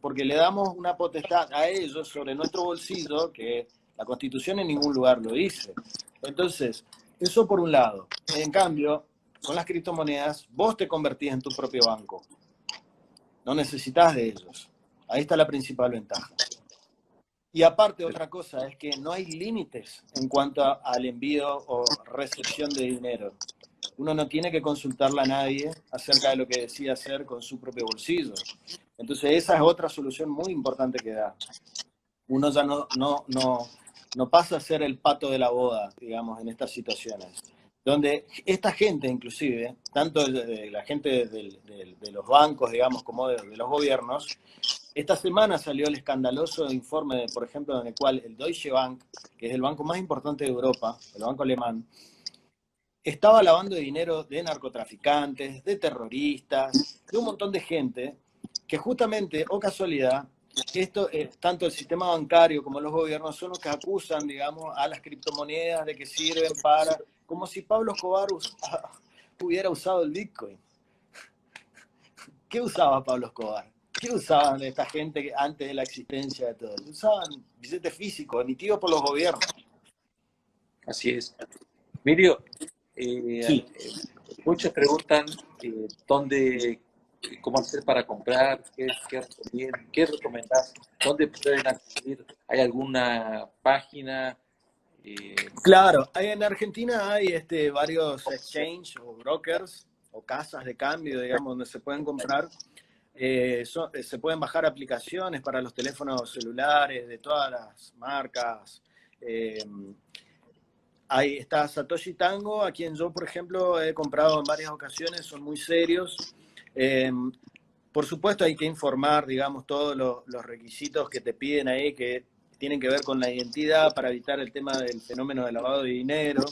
porque le damos una potestad a ellos sobre nuestro bolsillo que la Constitución en ningún lugar lo dice. Entonces, eso por un lado. En cambio, con las criptomonedas, vos te convertís en tu propio banco. No necesitas de ellos. Ahí está la principal ventaja. Y aparte, otra cosa es que no hay límites en cuanto al envío o recepción de dinero. Uno no tiene que consultarle a nadie acerca de lo que decide hacer con su propio bolsillo. Entonces, esa es otra solución muy importante que da. Uno ya no pasa a ser el pato de la boda, digamos, en estas situaciones. Donde esta gente, inclusive, tanto la gente de los bancos, digamos, como de los gobiernos, esta semana salió el escandaloso informe, por ejemplo, en el cual el Deutsche Bank, que es el banco más importante de Europa, el banco alemán, estaba lavando dinero de narcotraficantes, de terroristas, de un montón de gente, que justamente, o casualidad, esto, tanto el sistema bancario como los gobiernos son los que acusan, digamos, a las criptomonedas de que sirven para, como si Pablo Escobar hubiera usado el Bitcoin. ¿Qué usaba Pablo Escobar? ¿Qué usaban esta gente antes de la existencia de todo? Usaban billetes físicos emitidos por los gobiernos. Así es. Emilio, Sí. muchos preguntan cómo hacer para comprar, qué recomendás, dónde pueden adquirir, ¿hay alguna página? Claro, en Argentina hay varios exchange o brokers o casas de cambio, digamos, donde se pueden comprar. Se pueden bajar aplicaciones para los teléfonos celulares de todas las marcas. Ahí está Satoshi Tango, a quien yo, por ejemplo, he comprado en varias ocasiones, son muy serios. Por supuesto, hay que informar, digamos, todos los requisitos que te piden ahí, que tienen que ver con la identidad para evitar el tema del fenómeno de lavado de dinero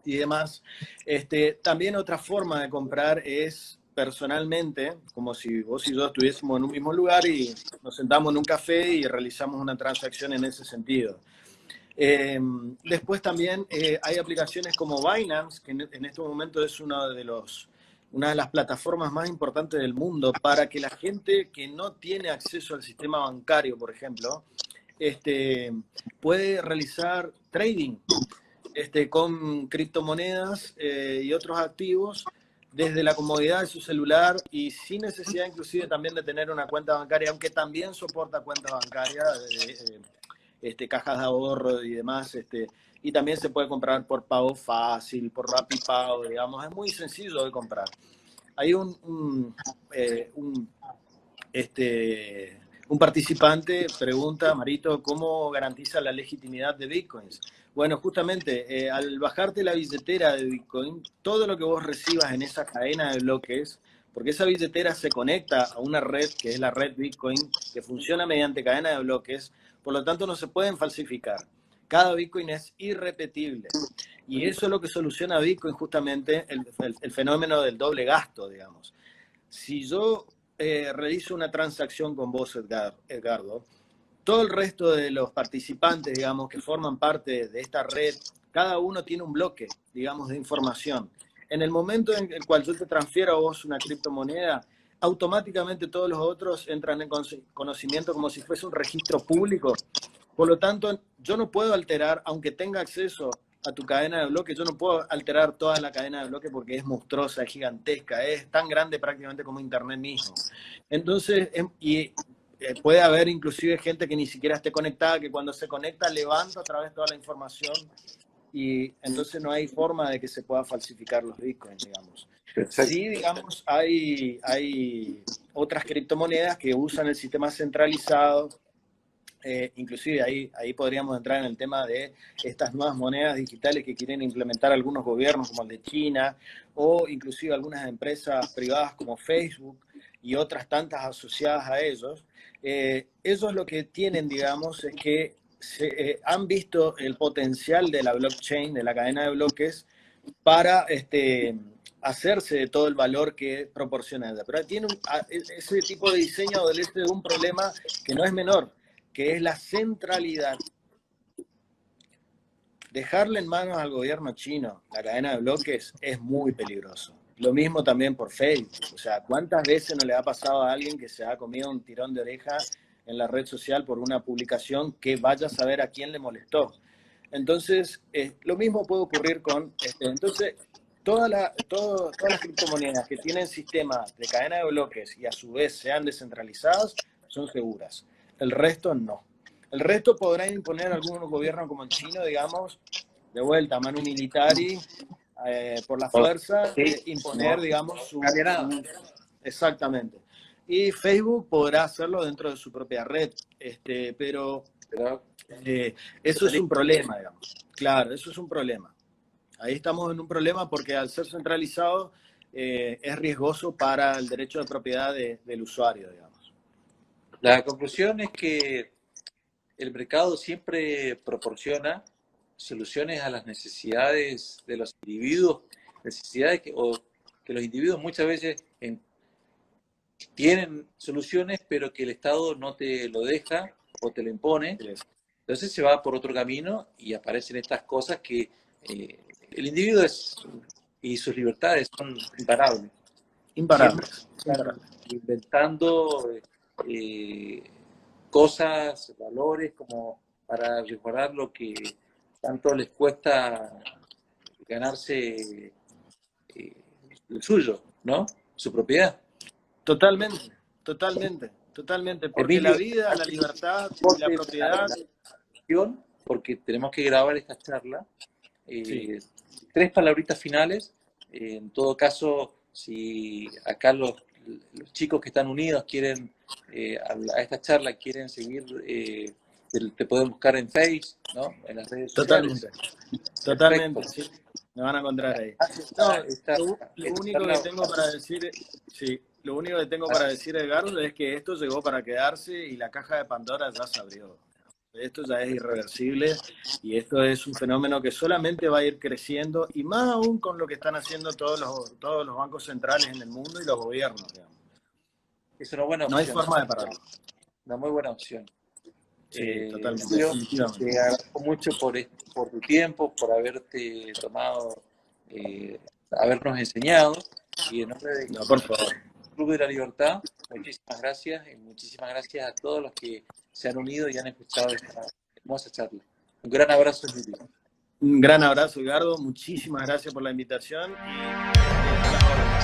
y demás. También otra forma de comprar es personalmente, como si vos y yo estuviésemos en un mismo lugar y nos sentamos en un café y realizamos una transacción en ese sentido. Después también hay aplicaciones como Binance, que en este momento es una de las plataformas más importantes del mundo para que la gente que no tiene acceso al sistema bancario, por ejemplo, puede realizar trading con criptomonedas y otros activos desde la comodidad de su celular y sin necesidad inclusive también de tener una cuenta bancaria, aunque también soporta cuenta bancaria, cajas de ahorro y demás, y también se puede comprar por pago fácil, por RappiPago, digamos, es muy sencillo de comprar. Hay un participante pregunta, Marito, ¿cómo garantiza la legitimidad de Bitcoins? Bueno, justamente, al bajarte la billetera de Bitcoin, todo lo que vos recibas en esa cadena de bloques, porque esa billetera se conecta a una red, que es la red Bitcoin, que funciona mediante cadena de bloques, por lo tanto no se pueden falsificar. Cada Bitcoin es irrepetible. Y eso es lo que soluciona Bitcoin, justamente, el fenómeno del doble gasto, digamos. Si yo realizo una transacción con vos, Edgardo, todo el resto de los participantes, digamos, que forman parte de esta red, cada uno tiene un bloque, digamos, de información. En el momento en el cual yo te transfiero a vos una criptomoneda, automáticamente todos los otros entran en conocimiento como si fuese un registro público. Por lo tanto, yo no puedo alterar, aunque tenga acceso a tu cadena de bloques, yo no puedo alterar toda la cadena de bloques porque es monstruosa, es gigantesca, es tan grande prácticamente como Internet mismo. Entonces, puede haber inclusive gente que ni siquiera esté conectada, que cuando se conecta levanta otra vez toda la información y entonces no hay forma de que se pueda falsificar los bitcoins, digamos. Perfecto. Sí, digamos, hay otras criptomonedas que usan el sistema centralizado. Inclusive ahí podríamos entrar en el tema de estas nuevas monedas digitales que quieren implementar algunos gobiernos como el de China o inclusive algunas empresas privadas como Facebook y otras tantas asociadas a ellos. Ellos lo que tienen, digamos, es que han visto el potencial de la blockchain, de la cadena de bloques, para hacerse de todo el valor que proporciona ella. Pero tiene ese tipo de diseño adolece de un problema que no es menor, que es la centralidad. Dejarle en manos al gobierno chino la cadena de bloques es muy peligroso. Lo mismo también por Facebook. O sea, ¿cuántas veces no le ha pasado a alguien que se ha comido un tirón de oreja en la red social por una publicación que vaya a saber a quién le molestó? Entonces, lo mismo puede ocurrir con... entonces, todas las criptomonedas que tienen sistemas de cadena de bloques y a su vez sean descentralizadas son seguras. El resto no. El resto podrá imponer algunos gobiernos como el chino, digamos, de vuelta, manu militari, por la fuerza, imponer, digamos, exactamente. Y Facebook podrá hacerlo dentro de su propia red, pero eso es un problema, digamos. Claro, eso es un problema. Ahí estamos en un problema porque al ser centralizado es riesgoso para el derecho de propiedad del usuario, digamos. La conclusión es que el mercado siempre proporciona soluciones a las necesidades de los individuos, necesidades que los individuos muchas veces tienen soluciones, pero que el Estado no te lo deja o te lo impone. Entonces se va por otro camino y aparecen estas cosas que el individuo y sus libertades son imparables. Imparables. Inventando cosas, valores, como para resguardar lo que tanto les cuesta ganarse el suyo, ¿no? Su propiedad. Totalmente. Porque Emilio, la vida, la libertad y la propiedad... Porque tenemos que grabar esta charla. Sí. 3 palabritas finales. En todo caso, si acá los chicos que están unidos quieren a esta charla, quieren seguir, te pueden buscar en Facebook, ¿no? En las redes sociales. Totalmente, sí. Me van a encontrar ahí. No, lo único que tengo para decir, sí, lo único que tengo para decir, Edgardo, es que esto llegó para quedarse y la caja de Pandora ya se abrió. Esto ya es irreversible y esto es un fenómeno que solamente va a ir creciendo, y más aún con lo que están haciendo todos los bancos centrales en el mundo y los gobiernos, digamos. Es una buena opción. No hay forma de pararlo. Una muy buena opción. Sí, totalmente. Te agradezco mucho por tu tiempo, por haberte tomado, habernos enseñado, y en nombre del Club de la Libertad, muchísimas gracias, y muchísimas gracias a todos los que se han unido y han escuchado esta hermosa charla. Un gran abrazo, Emilio. Un gran abrazo, Edgardo. Muchísimas gracias por la invitación y